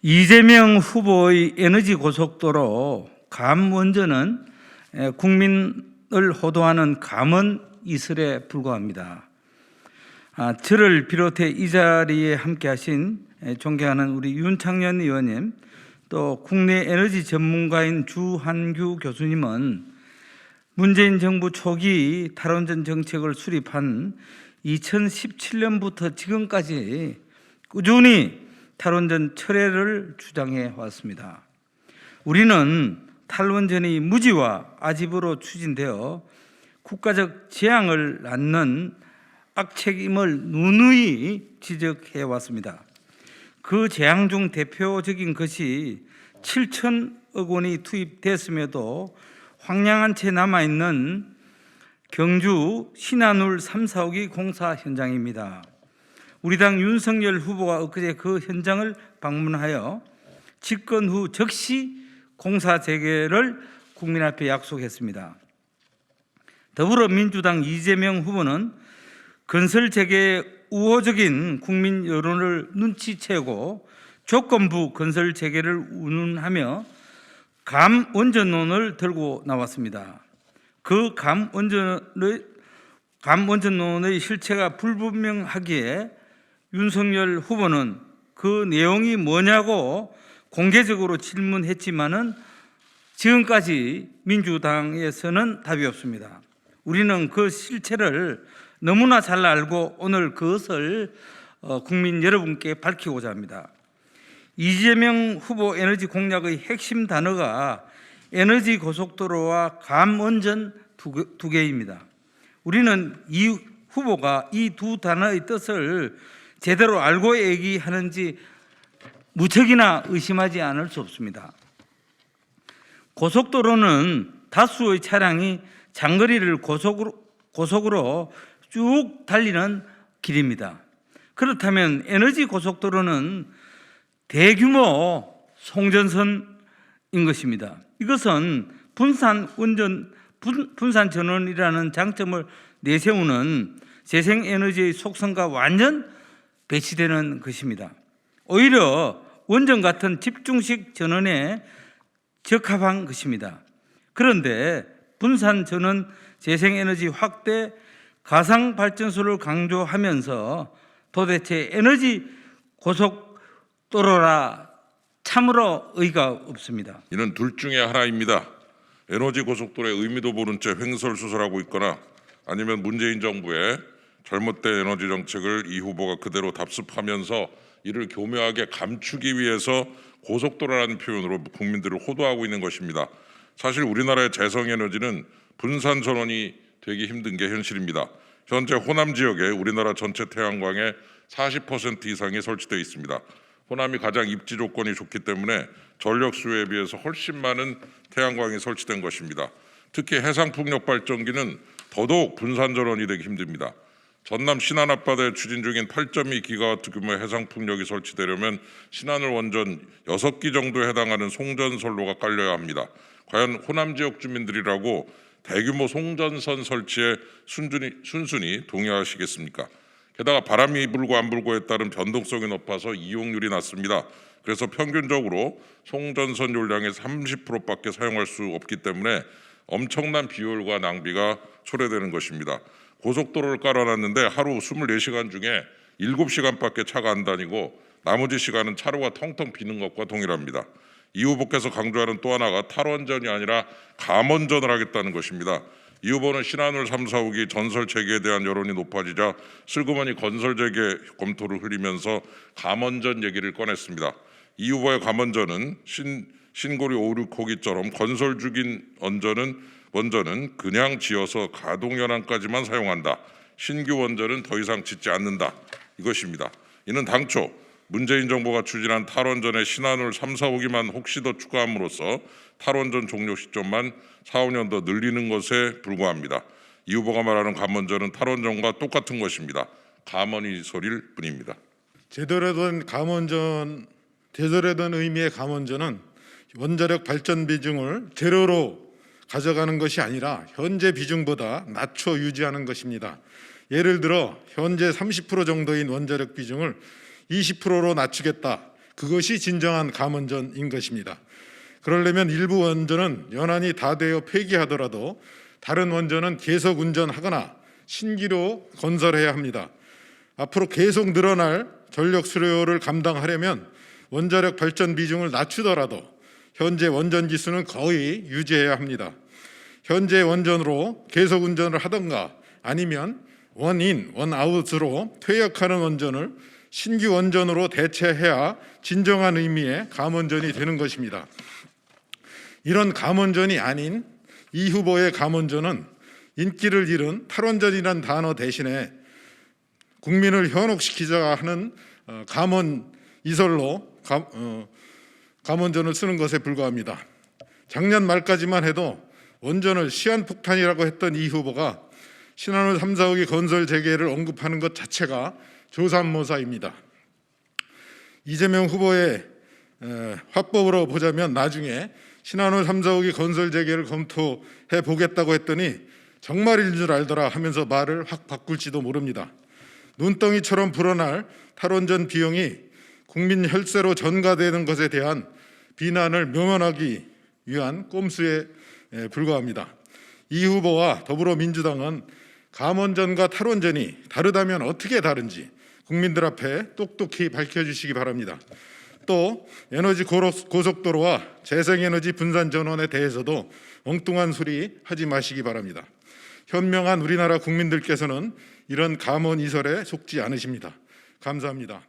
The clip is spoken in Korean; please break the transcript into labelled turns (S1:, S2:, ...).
S1: 이재명 후보의 에너지 고속도로 감원전은 국민을 호도하는 감언 이설에 불과합니다. 저를 비롯해 이 자리에 함께하신 존경하는 우리 윤창현 의원님, 또 국내 에너지 전문가인 주한규 교수님은 문재인 정부 초기 탈원전 정책을 수립한 2017년부터 지금까지 꾸준히 탈원전 철회를 주장해 왔습니다. 우리는 탈원전이 무지와 아집으로 추진되어 국가적 재앙을 낳는 악책임을 누누이 지적해 왔습니다. 그 재앙 중 대표적인 것이 7천억 원이 투입됐음에도 황량한 채 남아있는 경주 신한울 3, 4호기 공사 현장입니다. 우리 당 윤석열 후보가 엊그제 그 현장을 방문하여 집권 후 즉시 공사 재개를 국민 앞에 약속했습니다. 더불어민주당 이재명 후보는 건설 재개의 우호적인 국민 여론을 눈치채고 조건부 건설 재개를 운운하며 감원전론을 들고 나왔습니다. 그 감원전론의 실체가 불분명하기에 윤석열 후보는 그 내용이 뭐냐고 공개적으로 질문했지만은 지금까지 민주당에서는 답이 없습니다. 우리는 그 실체를 너무나 잘 알고 오늘 그것을 국민 여러분께 밝히고자 합니다. 이재명 후보 에너지 공약의 핵심 단어가 에너지 고속도로와 감원전 두 개입니다. 우리는 이 후보가 이 두 단어의 뜻을 제대로 알고 얘기하는지 무척이나 의심하지 않을 수 없습니다. 고속도로는 다수의 차량이 장거리를 고속으로 쭉 달리는 길입니다. 그렇다면 에너지 고속도로는 대규모 송전선인 것입니다. 이것은 분산 전원이라는 장점을 내세우는 재생에너지의 속성과 완전 배치되는 것입니다. 오히려 원전 같은 집중식 전원에 적합한 것입니다. 그런데 분산 전원 재생에너지 확대 가상발전소를 강조하면서 도대체 에너지 고속도로라 참으로 의의가 없습니다.
S2: 이는 둘 중에 하나입니다. 에너지 고속도로의 의미도 모른 채 횡설수설하고 있거나 아니면 문재인 정부의 잘못된 에너지 정책을 이 후보가 그대로 답습하면서 이를 교묘하게 감추기 위해서 고속도로라는 표현으로 국민들을 호도하고 있는 것입니다. 사실 우리나라의 재생에너지는 분산 전원이 되기 힘든 게 현실입니다. 현재 호남 지역에 우리나라 전체 태양광의 40% 이상이 설치되어 있습니다. 호남이 가장 입지 조건이 좋기 때문에 전력 수요에 비해서 훨씬 많은 태양광이 설치된 것입니다. 특히 해상풍력 발전기는 더더욱 분산 전원이 되기 힘듭니다. 전남 신안 앞바다에 추진 중인 8.2기가와트 규모의 해상풍력이 설치되려면 신안울 원전 6기 정도에 해당하는 송전선로가 깔려야 합니다. 과연 호남 지역 주민들이라고 대규모 송전선 설치에 순순히 동의하시겠습니까? 게다가 바람이 불고 안 불고에 따른 변동성이 높아서 이용률이 낮습니다. 그래서 평균적으로 송전선 용량의 30%밖에 사용할 수 없기 때문에 엄청난 비효율과 낭비가 초래되는 것입니다. 고속도로를 깔아놨는데 하루 24시간 중에 7시간밖에 차가 안 다니고 나머지 시간은 차로가 텅텅 비는 것과 동일합니다. 이 후보께서 강조하는 또 하나가 탈원전이 아니라 감원전을 하겠다는 것입니다. 이 후보는 신한울 3, 4호기 전설 재개에 대한 여론이 높아지자 슬그머니 건설 재개 검토를 흘리면서 감원전 얘기를 꺼냈습니다. 이 후보의 감원전은 신고리 5, 6호기처럼 건설 중인 원전은 그냥 지어서 가동 연한까지만 사용한다. 신규 원전은 더 이상 짓지 않는다. 이것입니다. 이는 당초 문재인 정부가 추진한 탈원전의 신한울 3, 4호기만 혹시 더 추가함으로써 탈원전 종료 시점만 4, 5년 더 늘리는 것에 불과합니다. 이 후보가 말하는 감원전은 탈원전과 똑같은 것입니다. 감언이 소리일 뿐입니다.
S3: 제대로 된 의미의 감원전은 원자력 발전 비중을 제로로 가져가는 것이 아니라 현재 비중보다 낮춰 유지하는 것입니다. 예를 들어 현재 30% 정도인 원자력 비중을 20%로 낮추겠다. 그것이 진정한 감원전인 것입니다. 그러려면 일부 원전은 연한이 다 되어 폐기하더라도 다른 원전은 계속 운전하거나 신기로 건설해야 합니다. 앞으로 계속 늘어날 전력 수요를 감당하려면 원자력 발전 비중을 낮추더라도 현재 원전기 수는 거의 유지해야 합니다. 현재 원전으로 계속 운전을 하던가 아니면 원인, 원아웃으로 퇴역하는 원전을 신규 원전으로 대체해야 진정한 의미의 감원전이 되는 것입니다. 이런 감원전이 아닌 이 후보의 감원전은 인기를 잃은 탈원전이란 단어 대신에 국민을 현혹시키자 하는 감원 이설로 감원전을 쓰는 것에 불과합니다. 작년 말까지만 해도 원전을 시한폭탄이라고 했던 이 후보가 신한울 3, 4호기 건설 재개를 언급하는 것 자체가 조삼모사입니다. 이재명 후보의 화법으로 보자면 나중에 신한울 3, 4호기 건설 재개를 검토해 보겠다고 했더니 정말인 줄 알더라 하면서 말을 확 바꿀지도 모릅니다. 눈덩이처럼 불어날 탈원전 비용이 국민 혈세로 전가되는 것에 대한 비난을 모면하기 위한 꼼수에 불과합니다. 이 후보와 더불어민주당은 감원전과 탈원전이 다르다면 어떻게 다른지 국민들 앞에 똑똑히 밝혀주시기 바랍니다. 또 에너지 고속도로와 재생에너지 분산전원에 대해서도 엉뚱한 소리 하지 마시기 바랍니다. 현명한 우리나라 국민들께서는 이런 감원 이설에 속지 않으십니다. 감사합니다.